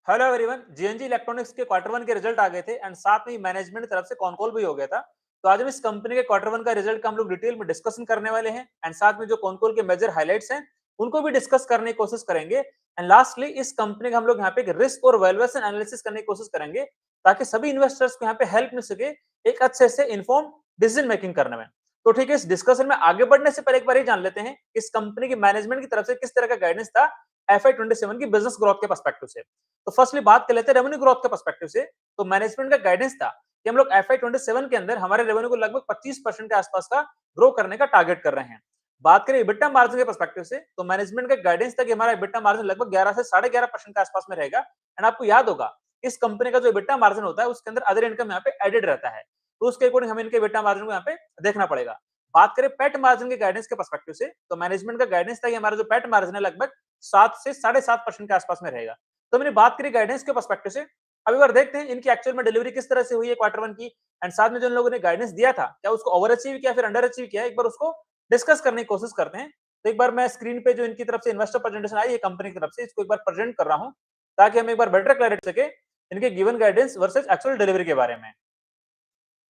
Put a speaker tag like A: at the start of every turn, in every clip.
A: Hello everyone, GNG electronics के quarter one के result आ गए थे एंड साथ में मैनेजमेंट की तरफ से कॉन कॉल भी हो गया था। तो आज हम इस कंपनी के क्वार्टर वन का रिजल्ट का हम लोग डिटेल में डिस्कशन करने वाले हैं एंड साथ में जो कॉन कॉल के मेजर हाइलाइट्स हैं उनको भी डिस्कस करने की कोशिश करेंगे एंड लास्टली इस कंपनी का हम लोग यहाँ पे रिस्क और वैल्यूएशन एनालिसिस करने की कोशिश करेंगे ताकि सभी इन्वेस्टर्स को यहाँ पे हेल्प मिल सके एक अच्छे से इन्फॉर्म डिसीजन मेकिंग करने में। तो ठीक है, इस डिस्कशन में आगे बढ़ने से पहले एक बार ये जान लेते हैं कि इस कंपनी की मैनेजमेंट की तरफ से किस तरह का गाइडेंस था FY27 की बिजनेस ग्रोथ के पर्सपेक्टिव से। तो फर्स्टली बात कर लेते हैं रेवेन्यू ग्रोथ के पर्सपेक्टिव से। तो मैनेजमेंट का गाइडेंस था कि हम लोग FY27 के अंदर हमारे रेवेन्यू को लगभग 25% के आसपास का ग्रो करने का टारगेट कर रहे हैं। बात करें इबिटा मार्जिन के पर्सपेक्टिव से, तो मैनेजमेंट का गाइडेंस था कि हमारा इबिटा मार्जिन लगभग 11 से 11.5% के आसपास में रहेगा एंड आपको याद होगा इस कंपनी का जो इबिटा मार्जिन होता है उसके अंदर अदर इनकम यहाँ पे एडेड रहता है, तो उसके अकॉर्डिंग हमें इनके इबिटा मार्जिन को यहाँ पे देखना पड़ेगा। बात करें पैट मार्जिन के गाइडेंस के पर्सपेक्टिव से, तो मैनेजमेंट का गाइडेंस था कि हमारा जो पैट मार्जिन है लगभग 7 से 7.5% के आसपास में रहेगा। तो मैंने बात करी गाइडेंस के पर्सपेक्टिव से। अब एक बार देखते हैं इनकी एक्चुअल में डिलीवरी किस तरह से हुई है क्वार्टर वन की एंड साथ में जो इन लोगों ने गाइडेंस दिया था क्या उसको ओवर अचीव किया फिर अंडर अचीव किया, एक बार उसको डिस्कस करने की कोशिश करते हैं। तो एक बार मैं स्क्रीन पे जो इनकी तरफ से इन्वेस्टर प्रेजेंटेशन आई है कंपनी की तरफ से, इसको एक बार प्रेजेंट कर रहा हूं ताकि हम एक बार बेटर क्लैरिटी सके इनके given guidance versus actual delivery के बारे में।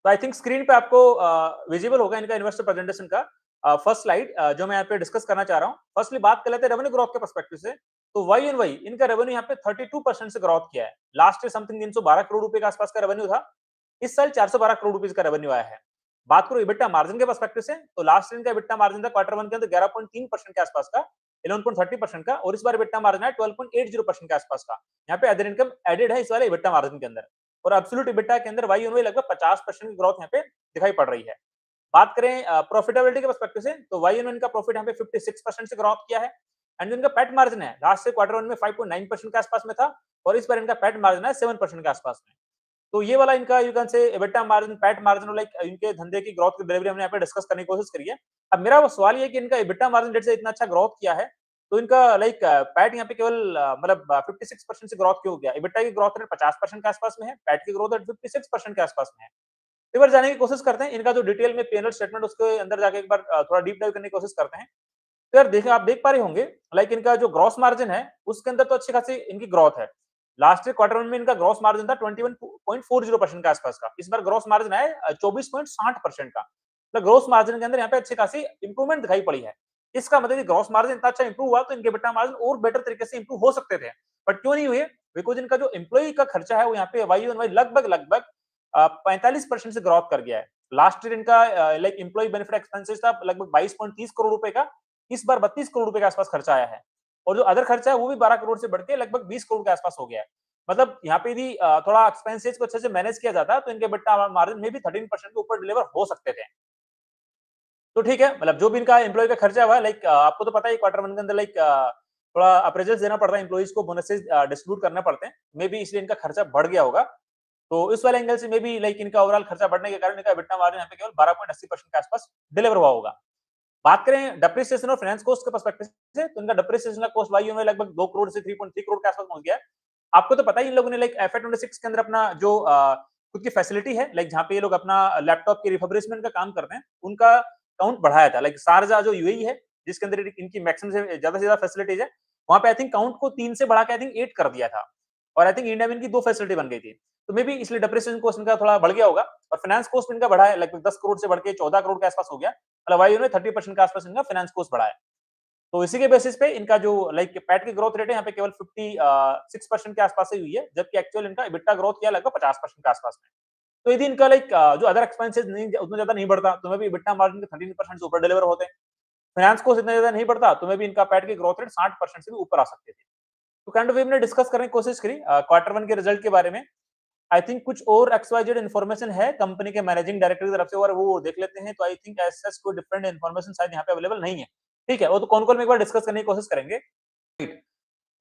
A: तो आई थिंक स्क्रीन पे आपको विजिबल होगा इनका इन्वेस्टर प्रेजेंटेशन का फर्स्ट स्लाइड जो मैं यहाँ पे डिस्कस करना चाह रहा हूँ। फर्स्टली बात कर लेते हैं रेवेन्यू ग्रोथ के पर्सपेक्टिव से। तो वाई एंड वाई इनका रेवेन्यू यहाँ पे 32% से ग्रोथ किया है। लास्ट ईयर समथिंग 312 करोड़ रुपए के आसपास का रेवेन्यू था, इस साल 412 करोड़ रुपए का रेवेन्यू आया है। बात करो इबिटा मार्जिन के पर्सपेक्टिव से, तो लास्ट ईयर का इबिटा मार्जिन था क्वार्टर वन के अंदर 11.3% के आसपास का, 11.30% का, और इस बार इबिटा मार्जिन है 12.80% के आसपास का। यहाँ पे अदर इनकम एडेड है इस वाले इबिटा मार्जिन के अंदर, और एब्सोल्यूट इबिटा के अंदर वाई ओनवाई लगभग 50% की ग्रोथ यहाँ पे दिखाई पड़ रही है। बात करें प्रॉफिटेबिलिटी के पर्सपेक्टिव से, तो वाई इनका प्रॉफिट यहाँ पे 56% से ग्रोथ किया है एंड जो इनका पैट मार्जिन है लास्ट से क्वार्टर वन में 5.9% के आसपास में था, और इस बार इनका पैट मार्जिन है 7% के आसपास में। तो ये वाला इनका यू कैन से EBITDA margin, PAT margin, like इनके धंधे की ग्रोथ की डिलीवरी हमने यहाँ पे डिस्कस करने की कोशिश करी है। अब मेरा वो सवाल ये है कि इनका एबिटा मार्जिन डेट से इतना अच्छा ग्रोथ किया है, तो इनका लाइक पैट यहाँ पे केवल मतलब 56% से ग्रोथ क्यों हो गया? एबिटा की ग्रोथ रेट 50% के आसपास में है, पैट की ग्रोथ रेट 56% के आसपास में है। एक बार जाने की कोशिश करते हैं इनका जो डिटेल में पीएनएल स्टेटमेंट उसके अंदर जाके एक बार थोड़ा डीप डाइव करने की कोशिश करते हैं। तो यार देखिए, आप देख पा रहे होंगे लाइक इनका जो ग्रॉस मार्जिन है उसके अंदर तो अच्छी खासी इनकी ग्रोथ है। लास्ट ईयर क्वार्टर वन में इनका ग्रॉस मार्जिन था 21.40% के आसपास का, इस बार ग्रॉस मार्जिन है 24.60% का। मतलब ग्रॉस मार्जिन के अंदर यहाँ पे अच्छी खासी इंप्रूवमेंट दिखाई पड़ी है। इसका मतलब ग्रॉस मार्जिन इतना अच्छा इंप्रूव हुआ तो इनके बेटा मार्जिन और बेटर तरीके से इंप्रूव हो सकते थे, बट क्यों नहीं हुए? बिकॉज इनका जो एम्प्लॉई का खर्चा है वो यहाँ पे वाई वाई लगभग लगभग 45% से ग्रोथ कर गया है। लास्ट ईयर इनका लाइक एम्प्लॉय बेनिफिट एक्सपेंसेस था लगभग 22.30 करोड़ रुपए का, इस बार 32 करोड़ रुपए के आसपास खर्चा आया है, और जो अदर खर्चा है वो भी 12 करोड़ से बढ़ के लगभग 20 करोड़ के आसपास हो गया है। मतलब यहाँ पे यदि थोड़ा एक्सपेंसेस को अच्छे से मैनेज किया जाता है तो इनके बेटा मार्जिन में भी 13% के ऊपर डिलीवर हो सकते थे। तो ठीक है, मतलब जो भी इनका एम्प्लॉय का खर्चा हुआ है, लाइक आपको तो पता है क्वार्टर वन के अंदर लाइक थोड़ा अप्रेजल्स देना पड़ता है, एम्प्लॉइज को बोनसेस डिस्ट्रीब्यूट करने पड़ते हैं, मे बी इसलिए इनका खर्चा बढ़ गया होगा। तो इस वाले एंगल से मे बी लाइक इनका ओवरऑल खर्चा बढ़ने के कारण इनका EBITDA मार्जिन यहाँ पे केवल 12.80% के आसपास डिलीवर हुआ होगा। बात करें डेप्रिसिएशन और फाइनेंस कॉस्ट के पर्सपेक्टिव से, तो इनका डेप्रिसिएशन का कॉस्ट वाई में लगभग 2 करोड़ से 3.3 करोड़ के आसपास पहुंच गया है। आपको तो पता ही इन लोगों ने लाइक FY26 के अंदर अपना जो खुद की फैसिलिटी है, लाइक जहाँ पे ये लोग अपना लैपटॉप के रिफर्बिशमेंट का काम करते हैं, उनका काउंट बढ़ाया था। लाइक शारजा जो यूएई है जिसके अंदर इनकी मैक्सिमम से ज्यादा फैसिलिटीज है, वहां पे आई थिंक काउंट को 3 से बढ़ा के आई थिंक 8 कर दिया था, और आई थिंक इंडिया में इनकी 2 फैसिलिटी बन गई थी। तो मे बी इसलिए डेप्रिसिएशन कॉस्ट इनका थोड़ा बढ़ गया होगा, और फाइनेंस कॉस्ट इनका बढ़ा है लगभग 10 करोड़ से बढ़ के 14 करोड़ के आसपास हो गया। मतलब वाई 30% के आसपास इनका फाइनेंस कॉस्ट बढ़ा है। तो इसी के बेसिस पे इनका जो लाइक पैट की ग्रोथ रेट है यहाँ पे केवल 56% के आसपास ही हुई है, जबकि एक्चुअल इनका इबिटा ग्रोथ किया लगभग 50% के आसपास में। तो यदि इनका लाइक जो अदर एक्सपेंसेस नहीं उतना ज्यादा नहीं बढ़ता तो मे बी इबिटा मार्जिन के 13% से ऊपर डिलीवर होते हैं। फाइनेंस कॉस्ट इतना ज्यादा नहीं बढ़ता तो मे बी इनका पैट की ग्रोथ रेट 60% से भी ऊपर आ सकती थी। तो काइंड ऑफ हमने डिस्कस करने की कोशिश करी क्वार्टर वन के रिजल्ट के बारे में। आई थिंक कुछ और XYZ इन्फॉर्मेशन है कंपनी के मैनेजिंग डायरेक्टर की तरफ से, और वो देख लेते हैं। तो आई थिंक एज कोई डिफरेंट इन्फॉर्मेशन शायद यहाँ पे अवेलेबल नहीं है। ठीक है, वो तो कौन कौन में एक बार डिस्कस करने की कोशिश करेंगे।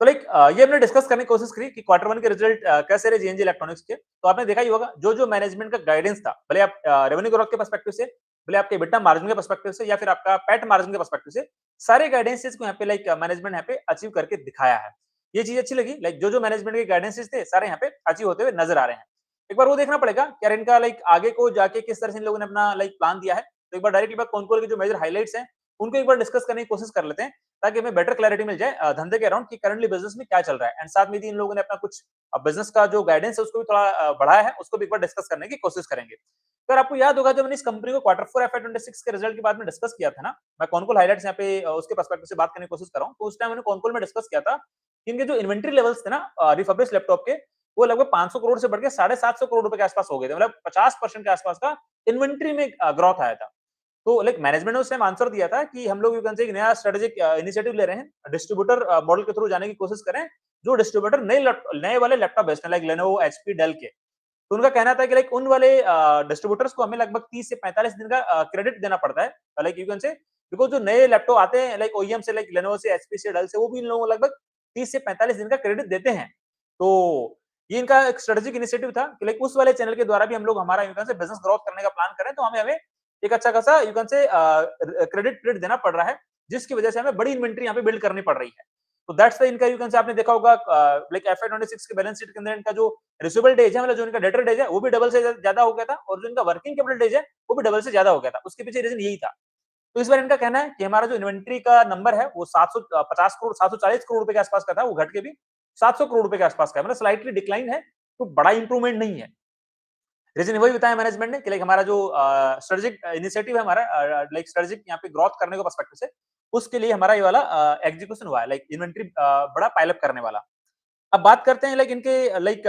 A: तो लाइक ये हमने डिस्कस करने की कोशिश करी कि क्वार्टर वन के रिजल्ट कैसे रहे जीएनजी इलेक्ट्रॉनिक्स के। तो आपने देखा ही होगा जो जो मैनेजमेंट का गाइडेंस था, भले आप रेवेन्यू ग्रोथ के पर्सपेक्टिव से, भले आपके EBITDA मार्जिन के पर्सपेक्टिव से, या फिर आपका पैट मार्जिन के पर्सपेक्टिव से, सारे गाइडेंसेस को यहाँ पे लाइक मैनेजमेंट यहाँ पे अचीव करके दिखाया है। ये चीज अच्छी लगी, लाइक जो जो मैनेजमेंट के गाइडेंसेस थे सारे यहाँ पे अचीव होते हुए नजर आ रहे हैं। एक बार वो देखना पड़ेगा क्या इनका लाइक आगे को जाके किस तरह से इन लोगों ने अपना लाइक प्लान दिया है। तो एक बार डायरेक्टली बात कौन कौन के जो मेजर हाइलाइट्स हैं उनको एक बार डिस्कस करने की कोशिश कर लेते हैं, ताकि हमें बेटर क्लैरिटी मिल जाए धंधे के अराउंड कि करंटली बिजनेस में क्या चल रहा है, एंड साथ में इन लोगों ने अपना कुछ बिजनेस का जो गाइडेंस है उसको भी थोड़ा बढ़ाया है, उसको भी एक बार डिस्कस करने की कोशिश करेंगे। तो अगर आपको याद होगा जब मैंने इस कंपनी को क्वार्टर 4 एफआई 26 के रिजल्ट के बाद में डिस्कस किया था ना, मैं कौन-कौन हाइलाइट्स यहाँ पे उसके पर्सपेक्टिव से बात करने की कोशिश कर रहा हूँ। तो उस टाइम मैंने कौन-कौन में डिस्कस किया था कि इनके जो इन्वेंटरी लेवल्स थे ना रिफर्बिश्ड लैपटॉप के, वो लगभग 500 करोड़ से बढ़ के 750 करोड़ रुपए के आसपास हो गए थे। मतलब 50% के आसपास का इन्वेंटरी में ग्रोथ आया था। तो लाइक मैनेजमेंट ने उस टाइम आंसर दिया था कि हम लोग यू कैन से एक नया स्ट्रेटेजिक इनिशिएटिव ले रहे हैं, डिस्ट्रीब्यूटर मॉडल के थ्रू जाने की कोशिश करें, जो डिस्ट्रीब्यूटर नए वाले लैपटॉप बेचते हैं लाइक लेनोवो, एचपी, डेल के। तो उनका कहना था कि लाइक उन वाले डिस्ट्रीब्यूटर्स को हमें लगभग 30 से 45 दिन का क्रेडिट देना पड़ता है, लाइक यू कैन से बिकॉज़ जो नए लैपटॉप आते हैं लाइक ओईएम से, लाइक लेनोवो से, एचपी से, डेल से, वो भी इन लोगों को लगभग 30 से 45 दिन का क्रेडिट देते हैं। तो ये इनका एक स्ट्रेटेजिक इनिशिएटिव था कि लाइक उस वाले चैनल के द्वारा भी हम लोग हमारा यू कैन से बिजनेस ग्रोथ करने का प्लान करें, तो हमें हमें एक अच्छा खासा यू कैन से क्रेडिट पीरियड देना पड़ रहा है, जिसकी वजह से हमें बड़ी इन्वेंट्री यहाँ पे बिल्ड करनी पड़ रही है। तो दैट्स व्हाई इनका यू कैन से आपने देखा होगा लाइक एफआई 26 के बैलेंस शीट के अंदर इनका जो रिसीवेबल डेज है, मतलब जो इनका डेटर डेज है, वो भी डबल से ज्यादा हो गया था, और जो इनका वर्किंग कैपिटल डेज है वो भी डबल से ज्यादा हो गया था। उसके पीछे रीजन यही था। तो इस बार इनका कहना है कि हमारा जो इन्वेंट्री का नंबर है वो 750 करोड़ 740 करोड़ रुपए के आसपास का था, वो घट के भी 700 करोड़ रुपए के आसपास का है, मतलब स्लाइटली डिक्लाइन है, तो बड़ा इंप्रूवमेंट नहीं है। रीजन वही बताया मैनेजमेंट ने कि लाइक हमारा जो स्ट्रेटेजिक इनिशिएटिव है हमारा, लाइक स्ट्रेटेजिक यहाँ पे ग्रोथ करने को पर्सपेक्टिव से, उसके लिए हमारा ये वाला एग्जीक्यूशन हुआ है, लाइक इन्वेंट्री बड़ा पाइल अप करने वाला। अब बात करते हैं लाइक इनके लाइक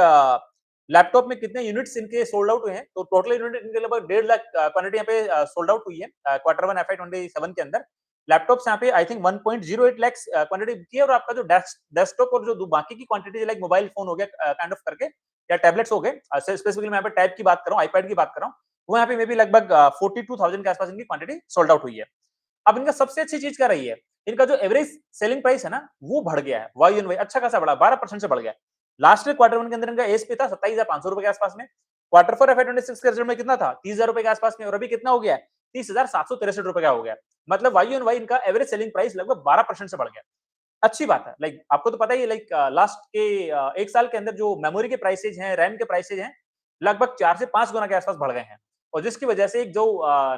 A: लैपटॉप में कितने यूनिट्स इनके सोल्ड आउट हुए हैं। तो टोटल यूनिट इनके लगभग 1.5 लाख क्वांटिटी यहाँ पे सोल्ड आउट हुई है क्वार्टर 1 एफआई 27 के अंदर। लैपटॉप्स यहाँ पे आई थिंक 1.08 लाख क्वांटिटी बिकी है, और आपका जो डेस्कटॉप और जो बाकी की क्वांटिटी लाइक मोबाइल फोन हो गया काइंड ऑफ करके, या टैबलेट्स हो गए, स्पेसिफिकली मैं यहाँ पे टैब की बात कर रहा हूँ, आईपैड की बात कर रहा हूँ, वो यहाँ पे मे बी लगभग 42,000 के आसपास इनकी क्वांटिटी सोल्ड आउट हुई है। अब इनका सबसे अच्छी चीज क्या रही है, इनका जो एवरेज सेलिंग प्राइस है ना, वो बढ़ गया है, वाई एन वाई अच्छा खासा बढ़ा, 12% से बढ़ गया। लास्ट ईयर क्वार्टर 1 के अंदर इनका एएसपी था 27,500 रुपए के आसपास में, क्वार्टर 4 एफआई 26 के रिजल्ट में कितना था, 30,000 रुपए के आसपास में, और अभी कितना हो गया है, 30,763 रुपए का हो गया। मतलब वाई एन वाई इनका एवरेज सेलिंग प्राइस लगभग 12% से बढ़ गया। अच्छी बात है, लाइक आपको तो पता ही है, लाइक लास्ट के 1 साल के अंदर जो मेमोरी के प्राइसेज हैं, रैम के प्राइसेज हैं, लगभग 4 से 5 गुना के आसपास बढ़ गए हैं, और जिसकी वजह से एक जो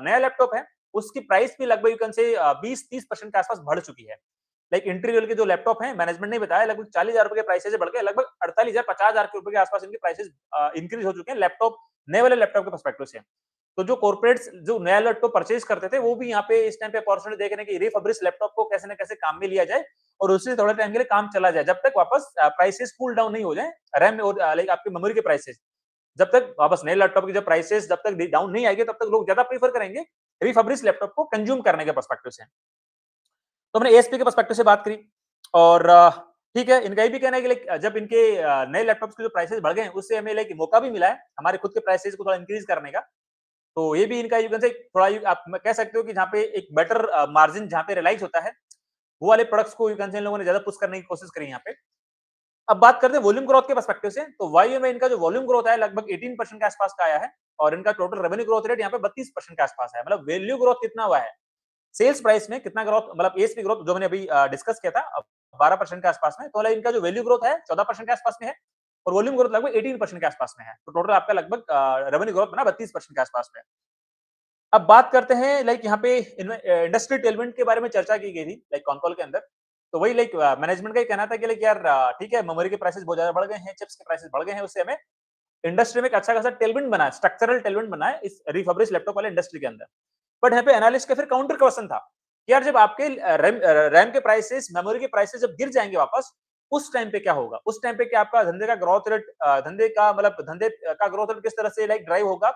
A: नया लैपटॉप है, उसकी प्राइस भी लगभग यू कैन से 20-30% के आसपास बढ़ चुकी है। लाइक एंट्री लेवल के जो लैपटॉप हैं, मैनेजमेंट ने बताया लगभग 40,000 रुपए के प्राइसेज से बढ़ के लगभग 48,000 50,000 के रुपए के आसपास इनके प्राइसेज इंक्रीज हो चुके हैं लैपटॉप, नए वाले लैपटॉप के पर्सपेक्टिव से। तो जो कॉर्पोरेट्स जो नया लैपटॉप परचेज करते थे, वो भी यहाँ पे इस टाइम पे अपॉर्चुनिटी देख रहे हैं कि रिफर्बिश्ड लैपटॉप को कैसे न कैसे काम में लिया जाए, और उससे थोड़े टाइम के लिए काम चला जाए, जब तक वापस प्राइसेस कूल डाउन नहीं हो जाए, रैम और लाइक आपकी मेमोरी के प्राइसेस, जब तक वापस नए लैपटॉप की जब प्राइसेस जब तक डाउन नहीं आएगी, तब तक लोग ज्यादा प्रीफर करेंगे रिफर्बिश्ड लैपटॉप को कंज्यूम करने के पर्सपेक्टिव से। तो हमने एएसपी के पर्सपेक्टिव से बात करी, और ठीक है, इनका ये भी कहना है कि लाइक जब इनके नए लैपटॉप्स के जो प्राइसेस बढ़ गए हैं, उससे हमें लाइक मौका भी मिला है हमारे खुद के प्राइसेस को थोड़ा इंक्रीज करने का। तो ये भी इनका यू कैन से थोड़ा आप कह सकते हो कि जहाँ पे एक बेटर मार्जिन जहाँ पे रियलाइज होता है, वो वाले प्रोडक्ट्स को यू कैन से इन लोगों ने ज्यादा पुश करने की कोशिश करी यहाँ पे। अब बात करते हैं वॉल्यूम ग्रोथ के पर्सपेक्टिव से, तो वाई में इनका जो वॉल्यूम ग्रोथ है लगभग 18% के आसपास का आया है, और इनका टोटल रेवेन्यू ग्रोथ रेट यहाँ पे 32% के आसपास है। मतलब वैल्यू ग्रोथ कितना हुआ है, सेल्स प्राइस में कितना ग्रोथ, मतलब एएसपी ग्रोथ जो मैंने अभी डिस्कस किया था 12% के आसपास में, तो मतलब इनका जो वैल्यू ग्रोथ है 14% के आसपास में है, और वॉल्यूम ग्रोथ लगभग 18% के आसपास में है। तो टोटल आपका लगभग रेवेन्यू ग्रोथ बना 32% के आसपास में। अब बात करते हैं लाइक यहाँ पे इंडस्ट्री टेलमेंट के बारे में चर्चा की गई थी लाइक कॉन्कॉल के अंदर। तो वही लाइक मैनेजमेंट का ही कहना था कि लाइक यार ठीक है, मेमोरी के प्राइसेस बहुत ज्यादा बढ़ गए हैं, चिप्स के प्राइसेस बढ़ गए हैं, उससे हमें इंडस्ट्री में एक अच्छा खासा टेलमेंट बना है, स्ट्रक्चरल टेलमेंट बना है इस रिफर्बिश्ड लैपटॉप वाले इंडस्ट्री के अंदर। बट यहाँ पे एनालिस्ट का फिर काउंटर क्वेश्चन था कि यार जब आपके रैम के प्राइसेस, मेमोरी के प्राइसेस जब गिर जाएंगे वापस, उस टाइम पे क्या होगा, उस टाइम पे क्या आपका धंधे का ग्रोथ रेट, धंधे का ग्रोथ रेट किस तरह से लाइक ड्राइव होगा,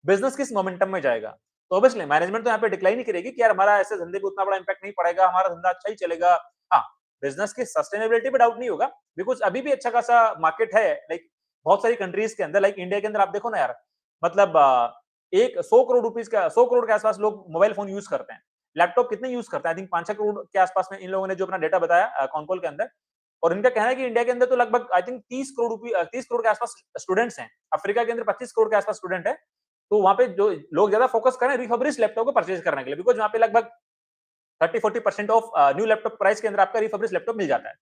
A: बिजनेस किस मोमेंटम में जाएगा। तो ऑब्वियसली मैनेजमेंट तो यहाँ पे डिक्लाइन ही करेगी कि यार हमारा ऐसे धंधे पे उतना बड़ा इंपैक्ट नहीं पड़ेगा, हमारा धंधा अच्छा ही चलेगा। हाँ, बिजनेस की सस्टेनेबिलिटी पे डाउट नहीं होगा, बिकॉज अभी भी अच्छा खासा मार्केट है लाइक बहुत सारी कंट्रीज के अंदर, लाइक इंडिया के अंदर आप देखो ना यार, मतलब एक 100 करोड़ के आसपास लोग मोबाइल फोन यूज करते हैं, लैपटॉप कितने यूज करते हैं, आई थिंक 5-6 करोड़ के आसपास में इन लोगों ने जो अपना डेटा बताया कॉन्कॉल के अंदर। और इनका कहना है कि इंडिया के अंदर तो लगभग आई थिंक 30 करोड़ के आसपास स्टूडेंट्स हैं, अफ्रीका के अंदर 25 करोड़ के आसपास स्टूडेंट है। तो वहां पे जो लोग ज्यादा फोकस करें रिफर्बिश्ड लैपटॉप को परचेज करने के लिए, बिकॉज वहां पे लगभग 30-40% ऑफ न्यू लैपटॉप प्राइस के अंदर आपका रिफर्बिश्ड लैपटॉप मिल जाता है।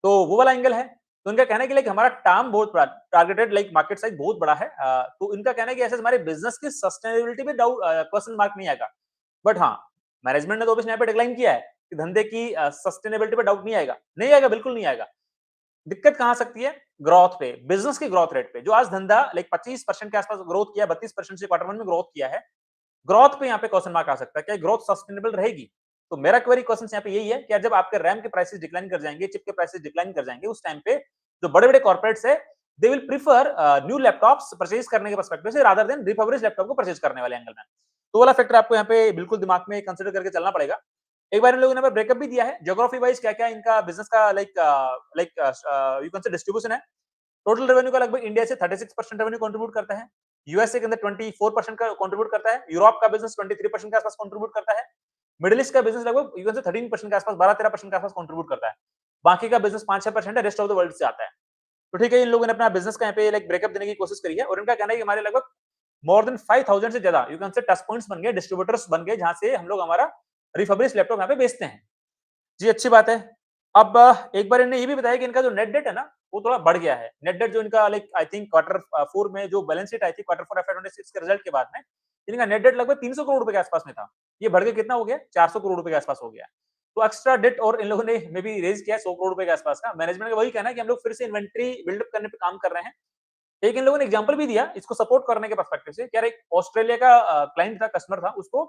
A: तो वो वाला एंगल है। तो इनका कहना है कि लाइक हमारा टार्म बहुत बड़ा, टारगेटेड लाइक मार्केट साइज बहुत बड़ा है। तो इनका कहना है कि ऐसे हमारे बिजनेस की सस्टेनेबिलिटी पे डाउट क्वेश्चन मार्क नहीं आएगा। बट हाँ, मैनेजमेंट ने तो ऑब्वियसली यहाँ पे डिक्लाइन किया है कि धंधे की सस्टेनेबिलिटी पे डाउट नहीं आएगा, नहीं आएगा, बिल्कुल नहीं आएगा। दिक्कत कहाँ आ सकती है? ग्रोथ पे, बिजनेस की ग्रोथ रेट पे। जो आज धंधा लाइक 25% के आसपास ग्रोथ किया, 32% से क्वार्टर वन में ग्रोथ किया है, ग्रोथ पे यहाँ पे क्वेश्चन मार्क आ सकता है। क्या ग्रोथ सस्टेनेबल रहेगी? तो मेरा क्वेरी क्वेश्चन यहाँ पे यही है कि जब आपके रैम के प्राइसेस डिक्लाइन कर जाएंगे, चिप के प्राइसेस डिक्लाइन कर जाएंगे, उस टाइम पे जो बड़े-बड़े कॉर्पोरेट्स है, they will prefer new laptops purchase करने के पर्सपेक्टिव से रादर देन रिफर्बिश्ड लैपटॉप को परचेज करने वाले एंगल में। तो वाला फैक्टर आपको यहाँ पे बिल्कुल दिमाग में कंसीडर करके चलना पड़ेगा। एक बार इन लोगों ने ब्रेकअप भी दिया है, ज्योग्राफी वाइज क्या-क्या इनका बिजनेस का यू कैन से डिस्ट्रीब्यूशन है। टोटल रेवेन्यू का लगभग इंडिया से 36% रेवेन्यू कंट्रीब्यूट करता है, यूएसए के अंदर 24% का कंट्रीब्यूट करता है, यूरोप का बिजनेस 23% के आसपास कंट्रीब्यूट करता है, मिडिल ईस्ट का बिजनेस लगभग यू कैन से 13% के आसपास, 12-13% के आसपास कंट्रीब्यूट करता है। बाकी का बिजनेस 5-6% है, रेस्ट ऑफ द वर्ल्ड से आता है। तो ठीक है, इन लोगों ने अपना बिजनेस का यहाँ पे लाइक ब्रेकअप देने की कोशिश करी है और इनका कहना है कि हमारे लगभग मोर देन 5000 से ज्यादा यू कैन से टच पॉइंट्स बन गए, डिस्ट्रीब्यूटर्स बन गए, जहां से हम लोग हमारा रिफर्बिश्ड लैपटॉप यहाँ पे बेचते हैं। जी, अच्छी बात है। अब एक बार इन्होंने ये भी बताया कि इनका जो नेट डेट है ना, वो थोड़ा बढ़ गया है। नेट डेट जो इनका लाइक आई थिंक क्वार्टर 4 में जो बैलेंस शीट आई थी क्वार्टर 4 एफवाय 26 के रिजल्ट के बाद में, इनका नेट डेट लगभग 300 करोड़ रुपए के आसपास में था। ये बढ़ के कितना हो गया? 400 करोड़ रुपए के आसपास हो गया। तो एक्स्ट्रा डेट और इन लोगों ने मे बी रेज़ किया है 100 करोड़ रुपए के आसपास का। मैनेजमेंट का वही कहना है कि हम लोग फिर से इन्वेंटरी बिल्डअप करने पे काम कर रहे हैं। एक इन लोगों ने एग्जांपल भी दिया इसको सपोर्ट करने के पर्सपेक्टिव से कि यार एक ऑस्ट्रेलिया का क्लाइंट था, कस्टमर था, उसको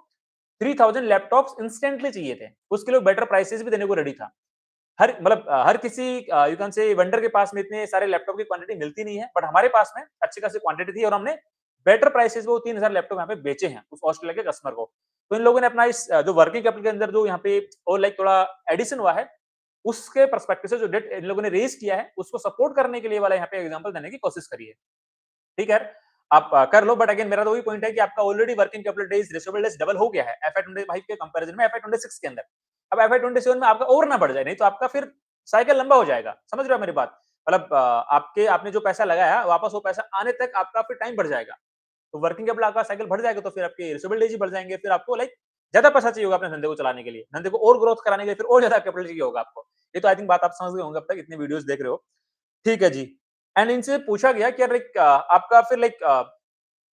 A: 3000 लैपटॉप्स इंस्टेंटली चाहिए थे। उसके लिए बेटर प्राइसेस भी देने को रेडी था। हर किसी यू कैन से वेंडर के पास में इतने सारे लैपटॉप की क्वांटिटी मिलती नहीं है, बट हमारे पास में अच्छी खासी क्वांटिटी थी और हमने बेटर प्राइसेस वो 3000 लैपटॉप यहाँ पे बेचे हैं उस ऑस्ट्रेलिया के कस्टमर को। तो इन लोगों ने अपना इस जो वर्किंग कैपिटल के अंदर जो यहाँ पे और लाइक थोड़ा एडिशन हुआ है, उसके पर्सपेक्टिव से जो डेट इन लोगों ने रेज किया है, उसको सपोर्ट करने के लिए वाला यहाँ पे एग्जांपल देने की कोशिश करी है। ठीक है, आप कर लो, बट अगेन मेरा तो वही पॉइंट है कि आपका already working capital days, receivable days double हो गया है एफआई 25 के कंपैरिजन में एफआई 26 के अंदर। अब एफआई 27 में आपका और ना बढ़ जाए, नहीं तो आपका फिर साइकिल लंबा हो जाएगा। समझ रहे हो मेरी बात? मतलब आपके आपने जो पैसा लगाया वापस वो पैसा आने तक आपका फिर टाइम बढ़ जाएगा। तो वर्किंग कैपिटल आपका साइकिल बढ़ जाएगा तो फिर आपके रिसीवेबल डेज ही बढ़ जाएंगे, फिर आपको लाइक ज्यादा पैसा चाहिए होगा अपने धंधे को चलाने के लिए, धंधे को और ग्रोथ कराने के लिए फिर और ज्यादा कैपिटल चाहिए होगा आपको। ये तो आई थिंक बात आप समझ गए होंगे अब तक, इतनी वीडियोस देख रहे हो। ठीक है जी। एंड इनसे पूछा गया कि लाइक आपका फिर लाइक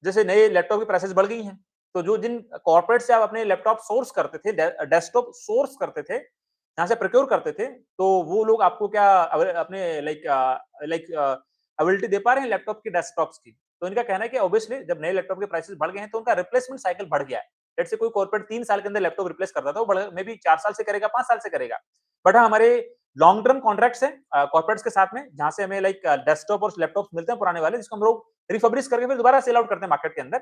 A: जैसे नए लैपटॉप की प्राइसेस बढ़ गई हैं, तो जो जिन कॉर्पोरेट से आप अपने लैपटॉप सोर्स करते थे, डेस्कटॉप सोर्स करते थे, जहाँ से प्रोक्योर करते थे, तो वो लोग आपको क्या अपने अवेलेबिलिटी दे पा रहे हैं लैपटॉप की, डेस्कटॉप्स की? तो इनका कहना है कि ऑब्वियसली जब नए लैपटॉप के प्राइसेस बढ़ गए हैं, तो उनका रिप्लेसमेंट साइकिल बढ़ गया है। लेट्स से कोई कॉर्पोरेट 3 साल के अंदर लैपटॉप रिप्लेस करता था, वो बढ़ मे बी 4 साल से करेगा, 5 साल से करेगा। बट हाँ, हमारे लॉन्ग टर्म कॉन्ट्रैक्ट्स हैं कॉर्पोरेट्स के साथ में, जहाँ से हमें लाइक डेस्कटॉप और लैपटॉप्स मिलते हैं पुराने वाले, जिसको हम लोग रिफर्बिश करके फिर दोबारा सेल आउट करते हैं मार्केट के अंदर।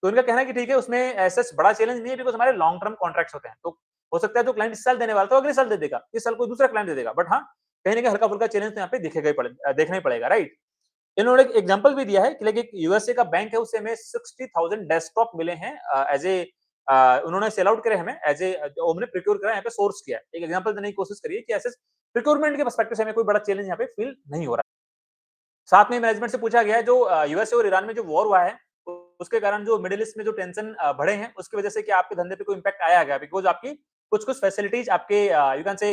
A: तो इनका कहना है कि ठीक है, उसमें ऐसा बड़ा चैलेंज नहीं है, बिकॉज़ हमारे लॉन्ग टर्म कॉन्ट्रैक्ट्स होते हैं। तो हो सकता है जो क्लाइंट इस साल देने वाला था, वो अगले साल दे देगा, इस साल कोई दूसरा क्लाइंट दे देगा। बट हाँ, कहीं न कहीं हल्का-फुल्का चैलेंज तो यहाँ पे देखना ही पड़ेगा, राइट? इन्होंने एक एग्जांपल भी दिया है कि लाइक एक यूएसए का बैंक है, उससे हमें 60,000 डेस्कटॉप मिले हैं एज़ ए उन्होंने सेल आउट करे हमें एज़ ए हमने प्रोक्योर करा, यहाँ पे सोर्स किया है। एक एग्जांपल देने की कोशिश करी है कि ऐसे प्रोक्योरमेंट के पर्सपेक्टिव से हमें कोई बड़ा चैलेंज यहाँ पे फील नहीं हो रहा। साथ में मैनेजमेंट से पूछा गया है जो यूएसए और ईरान में जो वॉर हुआ है, उसके कारण जो मिडिल ईस्ट में जो टेंशन बढ़े हैं, उसकी वजह से क्या आपके धंधे पे कोई इम्पैक्ट आया है क्या? बिकॉज़ आपकी कुछ-कुछ फैसिलिटीज़ आपके यू कैन से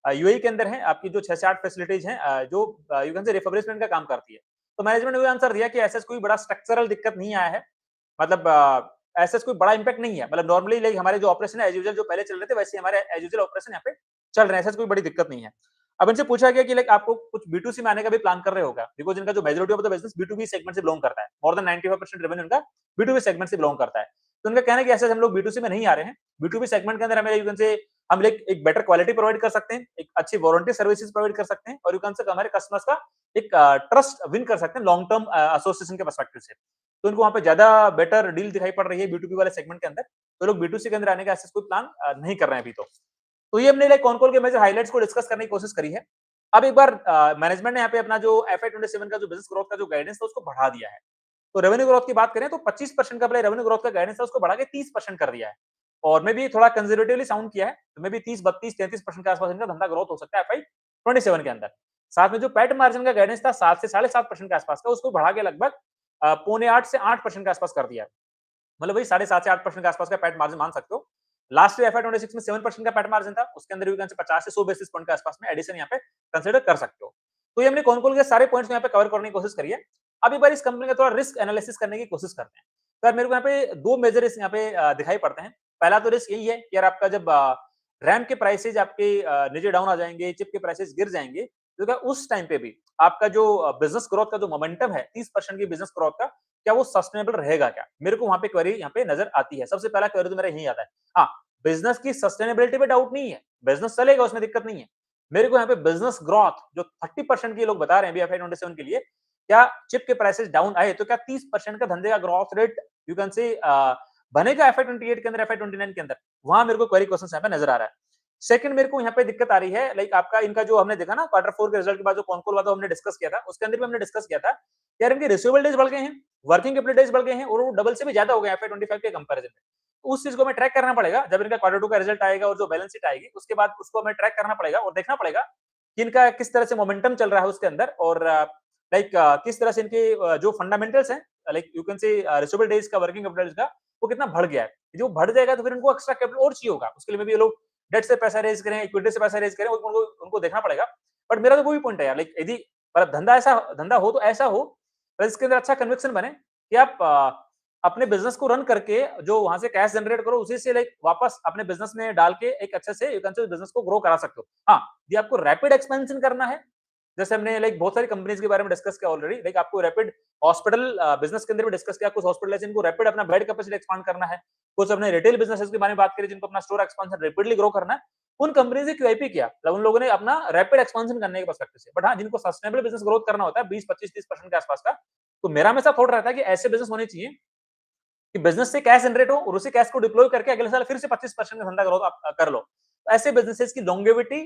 A: यूएई के अंदर हैं, आपकी जो 6 से 8 फैसिलिटीज़ हैं जो यू कैन से रिफर्बिशमेंट का काम करती है। तो मैनेजमेंट ने वही आंसर दिया कि ऐसा कोई बड़ा स्ट्रक्चरल दिक्कत नहीं आया है। मतलब ऐसा कोई बड़ा इम्पैक्ट नहीं है। मतलब नॉर्मली लाइक हमारे जो ऑपरेशन है एज़ यूजुअल जो पहले चल रहे थे, वैसे हमारे एज़ यूजुअल ऑपरेशन यहाँ पे चल रहे हैं, ऐसा कोई बड़ी दिक्कत नहीं है। अब इनसे पूछा गया कि लाइक आपको कुछ बी2सी में आने का भी प्लान कर रहे हो क्या? बिकॉज़ इनका जो majority of the business B2B segment से बिलॉन्ग करता है। मोर देन 95% रेवेन्यू इनका बी2बी सेगमेंट से बिलॉन्ग करता है। तो उनका कहना है कि ऐसे हम लोग बी2सी में नहीं आ रहे हैं। बी2बी सेगमेंट के अंदर हमें यू कैन से हम एक बेटर क्वालिटी प्रोवाइड कर सकते हैं, एक अच्छी वारंटी सर्विसेज प्रोवाइड कर सकते हैं और यू कैन से हमारे कस्टमर्स का एक ट्रस्ट विन कर सकते हैं लॉन्ग टर्म एसोसिएशन के पर्सपेक्टिव से। तो उनको वहाँ पे ज़्यादा बेटर डील दिखाई पड़ रही है बी2बी वाले सेगमेंट के अंदर। तो लोग बी2सी के अंदर आने का ऐसा कोई प्लान नहीं कर रहे हैं अभी तो। तो ये हमने लाइक कॉन-कॉल के मेजर हाइलाइट्स को डिस्कस करने की कोशिश करी है। अब एक बार मैनेजमेंट ने यहाँ पे अपना जो एफआई 27 का जो बिज़नेस ग्रोथ का जो गाइडेंस था उसको बढ़ा दिया है। तो रेवेन्यू ग्रोथ की बात करें तो 25% का पहले रेवेन्यू ग्रोथ का गाइडेंस था, उसको बढ़ा के 30% कर दिया है। और मे बी थोड़ा कंजर्वेटिवली साउंड किया है, तो मे बी 30, 32, 33% के आसपास इनका धंधा ग्रोथ हो सकता है एफआई 27 के अंदर। साथ में जो पैट मार्जिन का गाइडेंस था 7 से 7.5% के आसपास का, उसको बढ़ा के लगभग पौने 8 से 8% के आसपास कर दिया है। मतलब वही 7.5 से 8% के आसपास का पैट मार्जिन मान सकते हो। लास्ट ईयर एफआई 26 में 7% का पैट मार्जिन था, उसके अंदर भी 50 से 100 बेसिस पॉइंट के आसपास में एडिशन यहाँ पे कंसीडर कर सकते हो। तो ये हमने कॉन-कॉल के सारे पॉइंट्स यहाँ पे कवर करने की कोशिश करी है। अब एक बार इस कंपनी का थोड़ा रिस्क एनालिसिस करने की कोशिश करते हैं। तो यार मेरे को यहाँ पे 2 मेजर रिस्क यहाँ पे दिखाई पड़ते हैं। पहला तो रिस्क यही है कि यार आपका जब रैम के प्राइसेज आपके नीचे डाउन आ जाएँगे, चिप के प्राइसेज गिर जाएँगे, तो क्या उस टाइम पे भी आपका जो बिजनेस ग्रोथ का जो मोमेंटम है 30% की बिजनेस ग्रोथ का, क्या वो सस्टेनेबल रहेगा क्या? मेरे को वहां पे क्वेरी यहाँ पे नजर आती है। सबसे पहला क्वेरी तो मेरा यही आता है। हाँ, बिजनेस की सस्टेनेबिलिटी पे डाउट नहीं है, बिजनेस चलेगा, उसमें दिक्कत नहीं है। मेरे को यहाँ पे बिजनेस ग्रोथ जो 30% की लोग बता रहे हैं FY 27 के लिए, क्या चिप के प्राइसेस डाउन आए तो क्या 30% का धंधे का ग्रोथ रेट यू कैन से बनेगा FY 28 के अंदर, FY 29 के अंदर? वहां मेरे को क्वेरी क्वेश्चन यहाँ पे नजर आ रहा है। सेकंड, मेरे को यहाँ पे दिक्कत आ रही है, लाइक आपका इनका जो हमने देखा ना क्वार्टर 4 के रिजल्ट के बाद जो कॉन कॉल हुआ था, हमने डिस्कस किया था, उसके अंदर भी हमने डिस्कस किया था कि यार इनके रिसीवेबल डेज बढ़ गए हैं, वर्किंग कैपिटल डेज बढ़ गए हैं और वो डबल से भी ज्यादा हो गए FY 25 के कंपैरिजन में। तो उस चीज को हमें ट्रैक करना पड़ेगा जब इनका क्वार्टर 2 का रिजल्ट आएगा और जो बैलेंस शीट आएगी, उसके बाद उसको हमें ट्रैक करना पड़ेगा और देखना पड़ेगा कि इनका किस तरह से मोमेंटम चल रहा है उसके अंदर, और लाइक किस तरह से इनके जो फंडामेंटल्स हैं, लाइक यू कैन से रिसीवेबल डेज का, वर्किंग कैपिटल का, वो कितना बढ़ गया है। यदि वो बढ़ जाएगा तो फिर इनको एक्स्ट्रा कैपिटल और चाहिए होगा, उसके लिए में भी ये लोग डेट से पैसा रेज करें, इक्विटी से पैसा रेज करें, उनको देखना पड़ेगा। बट मेरा तो वही पॉइंट है यार, लाइक यदि मतलब धंधा हो तो ऐसा हो, पर इसके अंदर अच्छा कन्विक्शन बने कि आप अपने बिजनेस को रन करके जो वहां से कैश जनरेट करो, उसी से लाइक वापस अपने बिजनेस में डाल के एक अच्छे से यू कैन से बिजनेस को ग्रो करा सकते हो। हाँ, यदि आपको रैपिड एक्सपेंशन करना है, जैसे हमने लाइक बहुत सारी कंपनीज के बारे में डिस्कस किया ऑलरेडी, लाइक आपको रैपिड हॉस्पिटल बिजनेस के अंदर भी डिस्कस किया, कुछ हॉस्पिटल है जिनको रैपिड अपना बेड कैपेसिटी एक्सपांड करना है, कुछ अपने रिटेल बिजनेसेस के बारे में बात करें जिनको अपना स्टोर एक्सपांशन रैपिडली ग्रो करना है, उन कंपनीज ने QIP किया, मतलब उन लोगों ने अपना रैपिड एक्सपांशन करने के पर्सपेक्टिव से। बट हाँ, जिनको सस्टेनेबल बिजनेस ग्रोथ करना होता है 20-25-30% के आसपास का, तो मेरा हमेशा थॉट रहता है कि ऐसे बिजनेस होने चाहिए कि बिजनेस से कैश जनरेट हो और उसी कैश को डिप्लॉय करके अगले साल फिर से 25% का धंधा ग्रोथ आप कर लो। तो ऐसे बिजनेसेस की लॉन्गेविटी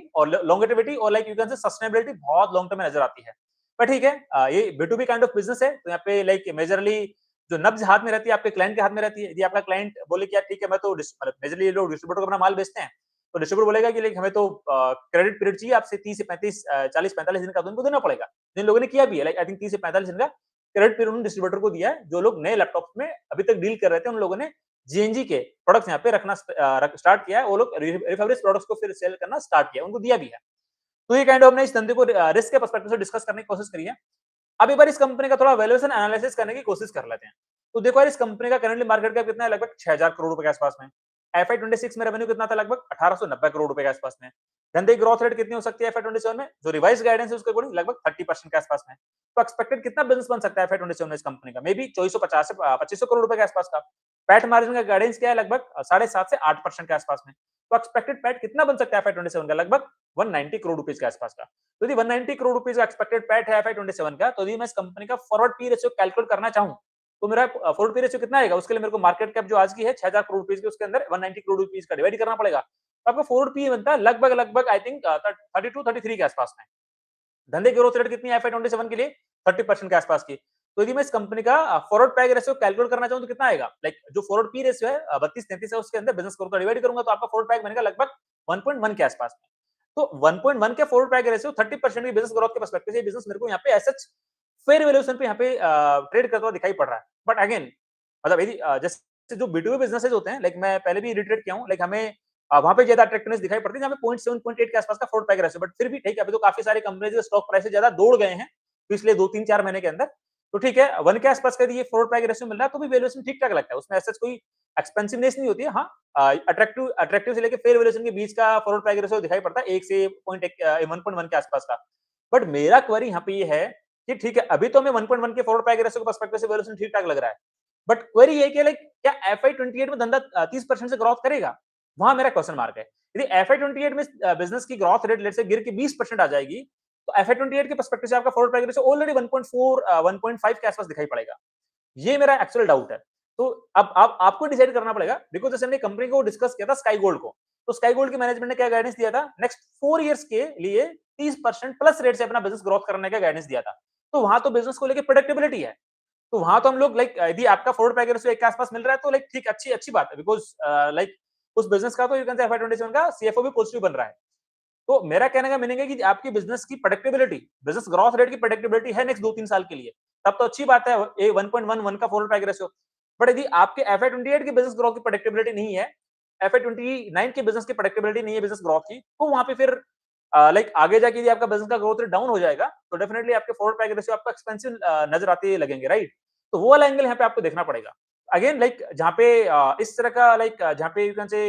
A: और लाइक यू कैन से सस्टेनेबिलिटी बहुत लॉन्ग टर्म में नजर आती है। पर ठीक है, ये B2B काइंड ऑफ बिजनेस है, तो यहाँ पे लाइक मेजरली जो नब्ज हाथ में रहती है आपके क्लाइंट के हाथ में रहती है। यदि आपका क्लाइंट बोले कि यार ठीक है, मैं तो मतलब मेजरली लोग डिस्ट्रीब्यूटर को अपना माल बेचते हैं, तो डिस्ट्रीब्यूटर बोलेगा कि लाइक हमें तो क्रेडिट पीरियड चाहिए आपसे 30 से 35 40-45 दिन का, तो उनको देना पड़ेगा। जिन लोगों ने किया भी है, लाइक आई थिंक 30 से 45 दिन का क्रेडिट पीरियड उन्होंने डिस्ट्रीब्यूटर को दिया है। जो लोग नए लैपटॉप में अभी तक डील कर रहे थे, उन लोगों ने GNG के प्रोडक्ट्स यहाँ पे रखना स्टार्ट किया है, वो लोग रिफर्बिश्ड प्रोडक्ट्स को फिर सेल करना स्टार्ट किया, उनको दिया भी है। तो ये काइंड ऑफ हमने इस धंधे को रिस्क के पर्सपेक्टिव से डिस्कस करने की कोशिश करी है। अब एक बार इस कंपनी का थोड़ा वैल्यूएशन एनालिसिस करने की कोशिश कर लेते हैं। तो देखो यार, इस कंपनी का करंटली मार्केट कैप कितना है, लगभग 6000 करोड़ रुपए के आसपास में। FY 26 में रेवेन्यू कितना था, लगभग 1890 करोड़ रुपए के आसपास में। धंधे की ग्रोथ रेट कितनी हो सकती है FY 27 में, जो रिवाइज गाइडेंस है उसके अकॉर्डिंग लगभग 30% के आसपास में। तो एक्सपेक्टेड कितना बिजनेस बन सकता है FY 27 में इस कंपनी का, मे बी 2450 से 2500 करोड़ रुपए के आसपास का। पैट मार्जिन का गाइडेंस क्या है, लगभग 7.5 से 8% के आसपास में। तो एक्सपेक्टेड पैट कितना बन सकता है FY 27 का, लगभग 190 करोड़ रुपीज के आसपास का। तो यदि 190 करोड़ रुपीज का एक्सपेक्टेड पैट है FY 27 का, तो यदि मैं इस कंपनी का फॉरवर्ड पी रेशियो कैलकुलेट करना चाहूं, तो मेरा फॉरवर्ड पी रेशियो कितना आएगा, उसके लिए मेरे को मार्केट कैप जो आज की है 6000 करोड़ रुपीज की, उसके अंदर 190 करोड़ रुपीज का डिवाइड करना पड़ेगा। तो आपका फॉरवर्ड पी बनता है लगभग आई थिंक 32-33 के आसपास में। धंधे की ग्रोथ रेट कितनी है FY 27 के लिए, 30% के आसपास की। तो यदि मैं इस कंपनी का फॉरवर्ड पैग रेशियो कैलकुलेट करना चाहूं तो कितना आएगा, लाइक जो फॉरवर्ड पी रेशियो है 32-33 है, उसके अंदर बिजनेस ग्रोथ का डिवाइड करूंगा तो आपका फॉरवर्ड पैग बनेगा लगभग 1.1 के आसपास में। तो 1.1 के फॉरवर्ड पैग रेशियो 30% की बिजनेस ग्रोथ के पर्सपेक्टिव से बिजनेस मेरे को यहाँ पे एज सच फेयर वैल्यूएशन पे यहाँ पे ट्रेड करता हुआ दिखाई पड़ रहा है। बट अगेन, मतलब यदि जैसे जो B2B बिजनेसेस होते हैं, लाइक मैं पहले भी रिट्रेट किया हूँ, लाइक हमें वहां पे ज्यादा अट्रैक्टिवनेस दिखाई पड़ती है जहाँ पे 0.7-0.8 के आसपास का फॉरवर्ड पैग रेशियो। बट फिर भी ठीक है, अभी तो काफी सारी कंपनीज के स्टॉक प्राइस ज्यादा दौड़ गए हैं पिछले 2-3-4 महीने के अंदर। तो ठीक है, 1 के आसपास का ये फॉरवर्ड पैग रेशियो मिल रहा है तो भी वैल्यूएशन ठीक ठाक लगता है, उसमें ऐसा कोई एक्सपेंसिवनेस नहीं होती है। हाँ, अट्रैक्टिव से लेके फेयर वैल्यूएशन के बीच का फॉरवर्ड पैग रेशियो दिखाई पड़ता है 1 से 1.1 के आसपास का। बट मेरा क्वेरी यहाँ पे ये है कि ठीक है, अभी तो हमें 1.1 के फॉरवर्ड पैग रेशियो के पर्सपेक्टिव से वैल्यूएशन ठीक ठाक लग रहा है। बट क्वेरी ये कि लाइक क्या FY 28 में धंधा 30% से ग्रोथ करेगा, वहां मेरा क्वेश्चन मार्क है। यदि FY 28 में बिजनेस की ग्रोथ रेट लेट से गिर के 20% आ जाएगी, तो FY 28 के पर्सपेक्टिव से आपका फॉरवर्ड पैग रेशियो ऑलरेडी 1.4 1.5 के आसपास दिखाई पड़ेगा। ये मेरा एक्चुअल डाउट है। तो अब आपको डिसाइड करना पड़ेगा। देखो, जैसे हमने कंपनी को डिस्कस किया था स्काई गोल्ड को, तो स्काई गोल्ड की मैनेजमेंट ने क्या गाइडेंस दिया था, नेक्स्ट 4 इयर्स के लिए 30% प्लस रेट से अपना बिजनेस ग्रोथ करने का गाइडेंस दिया था। तो वहां तो बिजनेस को लेकर प्रेडिक्टेबिलिटी है। तो वहां तो हम लोग लाइक यदि आपका फॉरवर्ड पैग रेशियो 1 के आसपास मिल रहा है तो लाइक ठीक, अच्छी अच्छी बात है, बिकॉज़ लाइक उस बिजनेस का तो यू कैन से FY 27 का CFO भी पॉजिटिव बन रहा है। तो मेरा कहने का मीनिंग है कि आपकी बिजनेस की प्रेडिक्टेबिलिटी, बिजनेस ग्रोथ रेट की प्रेडिक्टेबिलिटी है नेक्स्ट 2-3 साल के लिए, तब तो अच्छी बात है। 1.11 का फॉरवर्ड पैग रेशियो। बट यदि आपके FY 28 की बिजनेस ग्रोथ की प्रेडिक्टेबिलिटी नहीं है, FY 29 की बिजनेस की प्रेडिक्टेबिलिटी नहीं है बिजनेस ग्रोथ की, तो वहां पे फिर लाइक आगे जाके यदि आपका बिजनेस का ग्रोथ रेट डाउन हो जाएगा, तो डेफिनेटली आपके फॉरवर्ड पैग रेशियो आपको एक्सपेंसिव नजर आते लगेंगे, राइट? तो वो वाला एंगल यहाँ पे आपको देखना पड़ेगा। अगेन लाइक जहाँ पे इस तरह का लाइक जहाँ पे यू कैन से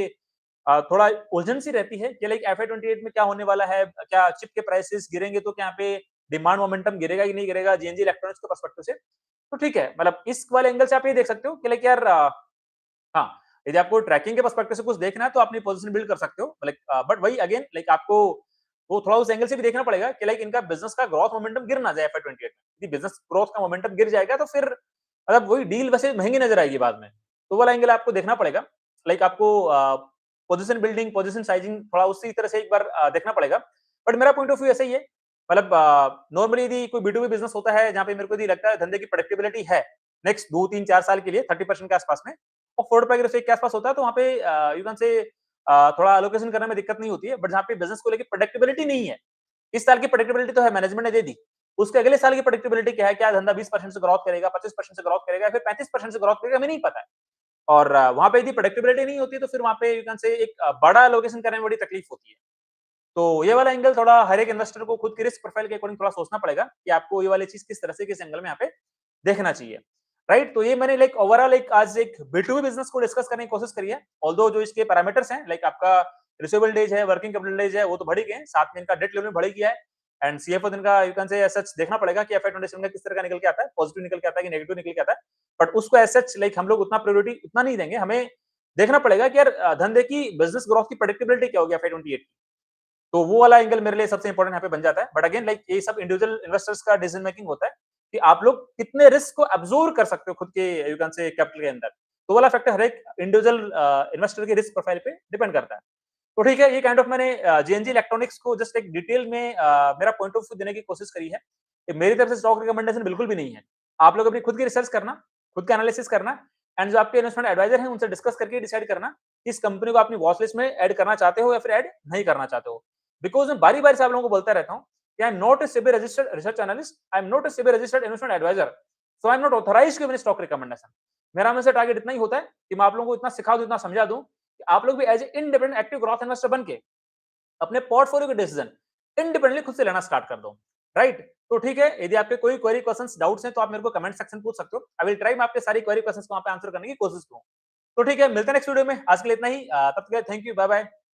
A: थोड़ा उलझन सी रहती है कि लाइक FY 28 में क्या होने वाला है, क्या चिप के प्राइसेस गिरेंगे तो क्या यहाँ पे डिमांड मोमेंटम गिरेगा कि नहीं गिरेगा जेएनजी इलेक्ट्रॉनिक्स के पर्सपेक्टिव से। तो ठीक है, मतलब इस वाले एंगल से आप ये देख सकते हो कि लाइक यार हाँ, यदि आपको ट्रैकिंग के पर्सपेक्टिव से कुछ देखना है तो अपनी पोजीशन बिल्ड कर सकते हो। लाइक बट वही अगेन लाइक आपको वो थोड़ा उस एंगल से भी देखना पड़ेगा कि लाइक इनका बिजनेस का ग्रोथ मोमेंटम गिर ना जाए FY 28 में। यदि बिजनेस ग्रोथ का मोमेंटम गिर जाएगा तो फिर मतलब वही डील वैसे महंगी नजर आएगी बाद में। तो वो वाला एंगल आपको देखना पड़ेगा। लाइक आपको पोजीशन बिल्डिंग, पोजीशन साइजिंग थोड़ा उसी तरह से एक बार देखना पड़ेगा। बट मेरा पॉइंट ऑफ व्यू ऐसा ही है, मतलब नॉर्मली यदि कोई B2B बिजनेस होता है जहाँ पे मेरे को यदि लगता है धंधे की प्रेडिक्टेबिलिटी है नेक्स्ट 2-3-4 साल के लिए 30% के आसपास में, और 4 के आसपास होता है तो वहाँ पे यू कैन से थोड़ा एलोकेशन करने में दिक्कत नहीं होती है। बट जहाँ पे बिजनेस को लेके प्रेडिक्टेबिलिटी नहीं है, इस साल की प्रेडिक्टेबिलिटी तो है, मैनेजमेंट ने दे दी, उसके अगले साल की प्रेडिक्टेबिलिटी क्या है, क्या धंधा 20% से ग्रोथ करेगा, 25% से ग्रोथ करेगा, फिर 35% से ग्रोथ करेगा, हमें नहीं पता है। और वहाँ पे यदि प्रेडिक्टेबिलिटी नहीं होती है तो फिर वहाँ पे यू कैन से एक बड़ा एलोकेशन करने में बड़ी तकलीफ होती है। तो ये वाला एंगल थोड़ा हर एक इन्वेस्टर को खुद की रिस्क प्रोफाइल के अकॉर्डिंग थोड़ा सोचना पड़ेगा कि आपको ये वाली चीज किस तरह से किस एंगल में यहाँ पे देखना चाहिए। राइट, तो ये मैंने लाइक ओवरऑल एक आज एक B2B बिजनेस को डिस्कस करने की कोशिश करी है। ऑल्दो जो इसके पैरामीटर्स हैं लाइक आपका रिसीवेबल डेज है, वर्किंग कैपिटल डेज है, वो तो बढ़ ही गए हैं, साथ में इनका डेट लेवल बढ़ ही गया है। एंड CFO दिन का you can say as such देखना पड़ेगा कि FY 27 का किस तरह का निकल के आता है, पॉजिटिव निकल के आता है कि नेगेटिव निकल के आता है। बट उसको एज सच लाइक हम लोग उतना प्रायोरिटी उतना नहीं देंगे, हमें देखना पड़ेगा कि यार धंधे की बिजनेस ग्रोथ की प्रेडिक्टेबिलिटी क्या होगी FY 28 की। तो वो वाला एंगल मेरे लिए सबसे इंपॉर्टेंट यहाँ पे बन जाता है। बट अगेन लाइक ये सब इंडिविजुअल इन्वेस्टर्स का डिसीजन मेकिंग होता है कि आप लोग कितने रिस्क को अब्सॉर्ब कर सकते हो खुद के यू कैन से कैपिटल के अंदर। तो वाला फैक्टर हर एक इंडिविजुअल इन्वेस्टर के रिस्क प्रोफाइल पे डिपेंड करता है। तो ठीक है, ये काइंड ऑफ मैंने जेएनजी इलेक्ट्रॉनिक्स को जस्ट एक डिटेल में मेरा पॉइंट ऑफ व्यू देने की कोशिश करी है कि मेरी तरफ से स्टॉक रिकमेंडेशन बिल्कुल भी नहीं है। आप लोग अपनी खुद की रिसर्च करना, खुद का एनालिसिस करना, एंड जो आपके इन्वेस्टमेंट एडवाइजर हैं उनसे डिस्कस करके डिसाइड करना कि इस कंपनी को अपनी वॉच लिस्ट में ऐड करना चाहते हो या फिर ऐड नहीं करना चाहते हो। बिकॉज मैं बारी-बारी से आप लोगों को बोलता रहता हूँ कि I am not a SEBI registered research analyst, I am not a SEBI registered investment adviser, so I am not authorised to give stock recommendation. मेरा हमेशा टारगेट इतना ही होता है कि मैं आप लोगों को इतना सिखा दूं, इतना समझा दूं कि आप लोग भी as a independent active growth investor बन के अपने पोर्टफोलियो के डिसीजन इंडिपेंडेंटली खुद से लेना स्टार्ट कर दो। राइट, तो ठीक है, यदि आपके कोई क्वेरी क्वेश्चंस डाउट्स हैं तो आप मेरे को कमेंट सेक्शन पूछ सकते हो। आई विल ट्राई मैं आपके सारी क्वेरी क्वेश्चंस को वहां पे आंसर करने की कोशिश करूं। तो ठीक है, मिलते हैं नेक्स्ट वीडियो में। आज के लिए इतना ही, तब तक थैंक यू, बाय बाय।